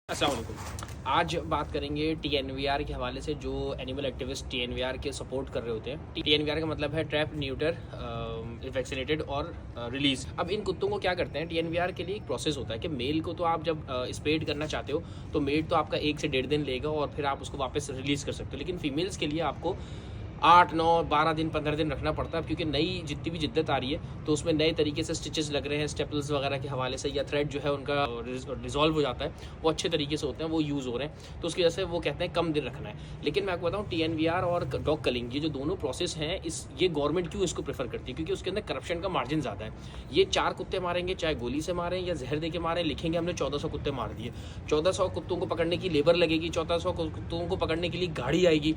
अस्सलाम वालेकुम। आज बात करेंगे टीएनवीआर के हवाले से। जो एनिमल एक्टिविस्ट टीएनवीआर के सपोर्ट कर रहे होते हैं, टीएनवीआर का मतलब है ट्रैप, न्यूटर, वैक्सीनेटेड और रिलीज। अब इन कुत्तों को क्या करते हैं, टीएनवीआर के लिए एक प्रोसेस होता है कि मेल को तो आप जब स्पेड करना चाहते हो तो मेल तो आपका 1 से 1.5 दिन लेगा और फिर आप उसको वापस रिलीज कर सकते हो, लेकिन फीमेल्स के लिए आपको 8, 9, 12 दिन, 15 दिन रखना पड़ता है, क्योंकि नई जितनी भी जिद्दत आ रही है तो उसमें नए तरीके से स्टिचेस लग रहे हैं, स्टेपल्स वगैरह के हवाले से, या थ्रेड जो है उनका रिजॉल्व हो जाता है, वो अच्छे तरीके से होते हैं, वो यूज़ हो रहे हैं, तो उसकी वजह से वो कहते हैं कम दिन रखना है। लेकिन मैं आपको बताऊँ, टीएनवीआर और डॉग कलिंग, ये जो दोनों प्रोसेस हैं, ये गवर्नमेंट क्यों इसको प्रेफर करती है? क्योंकि उसके अंदर करप्शन का मार्जिन ज़्यादा है। ये 4 कुत्ते मारेंगे, चाहे गोली से मारें या जहर दे के मारें, लिखेंगे हमने 1400 कुत्ते मार दिए। 1400 कुत्तों को पकड़ने की लेबर लगेगी, 1400 कुत्तों को पकड़ने के लिए गाड़ी आएगी,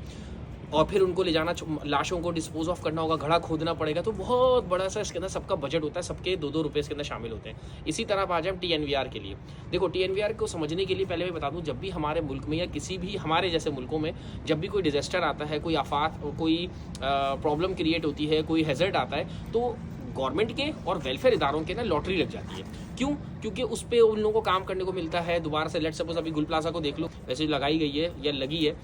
और फिर उनको ले जाना, लाशों को डिस्पोज ऑफ करना होगा, घड़ा खोदना पड़ेगा, तो बहुत बड़ा सा इसके अंदर सबका बजट होता है, सबके 2-2 रुपये इसके अंदर शामिल होते हैं। इसी तरह आ जाए टीएनवीआर के लिए। देखो, टीएनवीआर को समझने के लिए पहले मैं बता दूं, जब भी हमारे मुल्क में या किसी भी हमारे जैसे मुल्कों में जब भी कोई डिजास्टर आता है, कोई आफात, कोई प्रॉब्लम क्रिएट होती है, कोई हैजर्ड आता है, तो गवर्नमेंट के और वेलफेयर इदारों के ना लॉटरी लग जाती है। क्यों? क्योंकि उस पर उन लोगों को काम करने को मिलता है दोबारा से। लेट सपोज अभी गुल प्लाजा को देख लो, वैसे लगाई गई है या लगी है,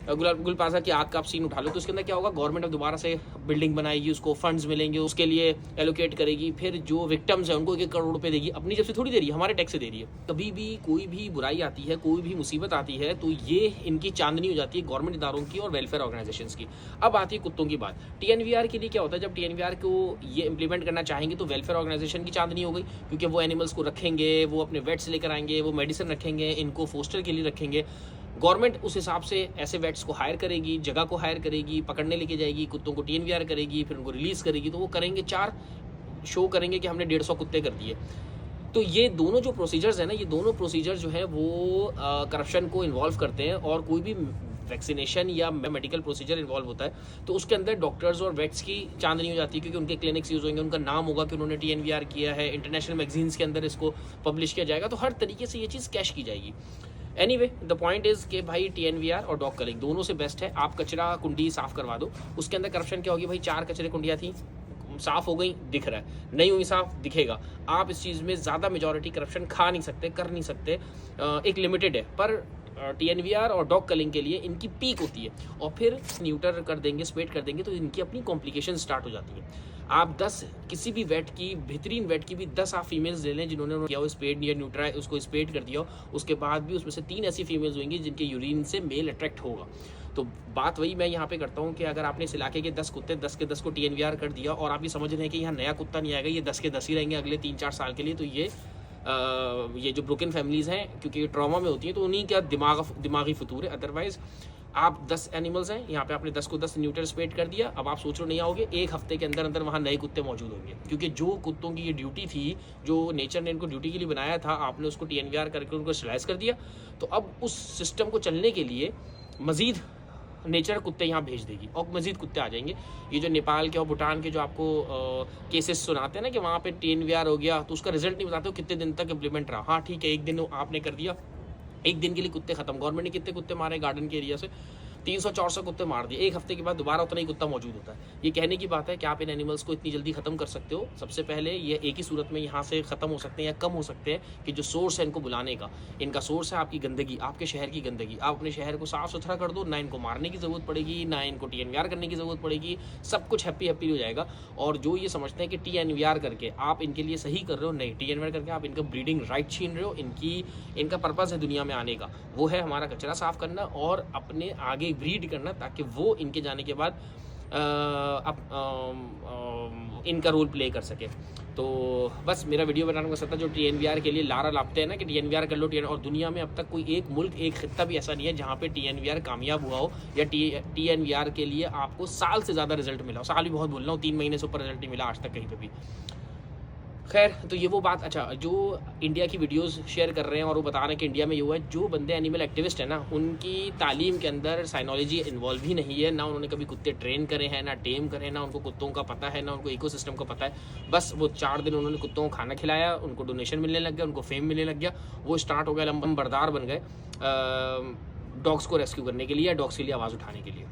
गुल प्लाजा की आग का आप सीन उठा लो, तो उसके अंदर क्या होगा, गवर्नमेंट अब दोबारा से बिल्डिंग बनाएगी, उसको फंड्स मिलेंगे, उसके लिए एलोकेट करेगी, फिर जो विक्टिम्स हैं उनको 1-1 करोड़ रुपए देगी। अपनी जब से थोड़ी दे रही है, हमारे टैक्स से दे रही है। कभी भी कोई भी बुराई आती है, कोई भी मुसीबत आती है, तो ये इनकी चांदनी हो जाती है गवर्नमेंट इदारों की और वेलफेयर ऑर्गेनाइजेशंस की। अब आती है कुत्तों की बात। टीएनवीआर के लिए क्या होता है, जब टीएनवीआर को ये इंप्लीमेंट करना चाहेंगे तो वेलफेयर ऑर्गेनाइजेशन की चांदनी हो गई, क्योंकि वो एनिमल्स को रखेंगे, वो अपने वेट्स लेकर आएंगे, वो मेडिसिन रखेंगे, इनको फोस्टर के लिए रखेंगे। गवर्नमेंट उस हिसाब से ऐसे वेट्स को हायर करेगी, जगह को हायर करेगी, पकड़ने लेके जाएगी, कुत्तों को टीएनवीआर करेगी, फिर उनको रिलीज करेगी। तो वो करेंगे, 4 शो करेंगे कि हमने 150 कुत्ते कर दिए। तो ये दोनों जो प्रोसीजर्स हैं ना, ये दोनों प्रोसीजर जो है वो करप्शन को इन्वॉल्व करते हैं। और कोई भी वैक्सीनेशन या मेडिकल प्रोसीजर इन्वॉल्व होता है तो उसके अंदर डॉक्टर्स और वेट्स की चांदनी हो जाती है, क्योंकि उनके क्लिनिक्स यूज होंगे, उनका नाम होगा कि उन्होंने टीएनवीआर किया है, इंटरनेशनल मैगजीन्स के अंदर इसको पब्लिश किया जाएगा, तो हर तरीके से ये चीज़ कैश की जाएगी। एनीवे, द पॉइंट इज कि भाई टीएनवीआर और डॉग कलिंग दोनों से बेस्ट है। आप कचरा कुंडी साफ करवा दो, उसके अंदर करप्शन क्या होगी भाई, 4 कचरे कुंडियाँ थी, साफ हो गई, दिख रहा है, नहीं हुई साफ, दिखेगा। आप इस चीज़ में ज़्यादा मेजॉरिटी करप्शन खा नहीं सकते, कर नहीं सकते, एक लिमिटेड है। पर टीएनवीआर और डॉग कलिंग के लिए इनकी पीक होती है, और फिर न्यूटर कर देंगे, स्पेड कर देंगे, तो इनकी अपनी कॉम्प्लिकेशन स्टार्ट हो जाती है। आप 10 किसी भी वेट की, बेहतरीन वेट की भी 10 आप फीमेल्स ले लें जिन्होंने किया हो स्पेड या न्यूट्रा, उसको स्पेड कर दिया हो, उसके बाद भी उसमें से 3 ऐसी फीमेल्स होंगी जिनके यूरिन से मेल अट्रैक्ट होगा। तो बात वही मैं यहाँ पे करता हूँ कि अगर आपने इस इलाके के 10 कुत्ते, 10 के 10 को टीएनवीआर कर दिया, और आप ये समझ रहे हैं कि यहाँ नया कुत्ता नहीं आएगा, ये 10 के 10 ही रहेंगे अगले 3-4 साल के लिए, तो ये जो ब्रोकन फैमिलीज़ हैं, क्योंकि ट्रॉमा में होती हैं, तो उन्हीं का दिमागी फतूर है। अदरवाइज आप 10 एनिमल्स हैं, यहाँ पे आपने 10 को 10 न्यूटर स्पेड कर दिया, अब आप सोच रहे नहीं आओगे, 1 हफ्ते के अंदर अंदर वहाँ नए कुत्ते मौजूद होंगे, क्योंकि जो कुत्तों की ये ड्यूटी थी, जो नेचर ने इनको ड्यूटी के लिए बनाया था, आपने उसको टीएनवीआर करके उनको स्लाइस कर दिया। तो अब उस सिस्टम को चलने के लिए मज़ीद नेचर कुत्ते यहाँ भेज देगी और मज़ीद कुत्ते आ जाएंगे। ये जो नेपाल के और भूटान के जो आपको केसेस सुनाते हैं ना कि वहाँ पे टीएनवीआर हो गया, तो उसका रिजल्ट नहीं बताते हो कितने दिन तक इम्प्लीमेंट रहा। हाँ ठीक है, 1 दिन आपने कर दिया, 1 दिन के लिए कुत्ते खत्म। गवर्नमेंट ने कितने कुत्ते मारे गार्डन के एरिया से, 300-400 कुत्ते मार दिए। 1 हफ्ते के बाद दोबारा उतना ही कुत्ता मौजूद होता है। ये कहने की बात है कि आप इन एनिमल्स को इतनी जल्दी खत्म कर सकते हो। सबसे पहले ये एक ही सूरत में यहाँ से ख़त्म हो सकते हैं या कम हो सकते हैं कि जो सोर्स है इनको बुलाने का, इनका सोर्स है आपकी गंदगी, आपके शहर की गंदगी। आप अपने शहर को साफ़ सुथरा कर दो, ना इनको मारने की ज़रूरत पड़ेगी, ना इनको टीएनवीआर करने की ज़रूरत पड़ेगी, सब कुछ हैप्पी हो जाएगा। और जो ये समझते हैं कि टीएनवीआर करके आप इनके लिए सही कर रहे हो, नहीं, टीएनवीआर करके आप इनका ब्रीडिंग राइट छीन रहे हो। इनका पर्पज़ है दुनिया में आने का, वो है हमारा कचरा साफ़ करना और अपने आगे ब्रीड करना, ताकि वो इनके जाने के बाद इनका रोल प्ले कर सके। तो बस मेरा वीडियो बनाने का मकसद था, जो टीएनवीआर के लिए लारा लापते हैं ना कि टीएनवीआर कर लो, और दुनिया में अब तक कोई एक मुल्क, एक खित्ता भी ऐसा नहीं है जहाँ पे टीएनवीआर कामयाब हुआ हो, या टीएनवीआर के लिए आपको साल से ज़्यादा रिजल्ट मिला हो। साल भी बहुत बोल रहा हूँ, 3 महीने से ऊपर रिजल्ट नहीं मिला आज तक कहीं पे भी। खैर, तो ये वो बात। अच्छा, जो इंडिया की वीडियोस शेयर कर रहे हैं और वो बता रहे हैं कि इंडिया में ये हुआ है, जो बंदे एनिमल एक्टिविस्ट हैं ना, उनकी तालीम के अंदर साइनोलॉजी इन्वॉल्व ही नहीं है, ना उन्होंने कभी कुत्ते ट्रेन करे हैं, ना टेम करे हैं, ना उनको कुत्तों का पता है, ना उनको इकोसिस्टम का पता है। बस वो 4 दिन उन्होंने कुत्तों को खाना खिलाया, उनको डोनेशन मिलने लग गया, उनको फेम मिलने लग गया, वो स्टार्ट हो गया, लंबरदार बन गए डॉग्स को रेस्क्यू करने के लिए या डॉग्स के लिए आवाज़ उठाने के लिए।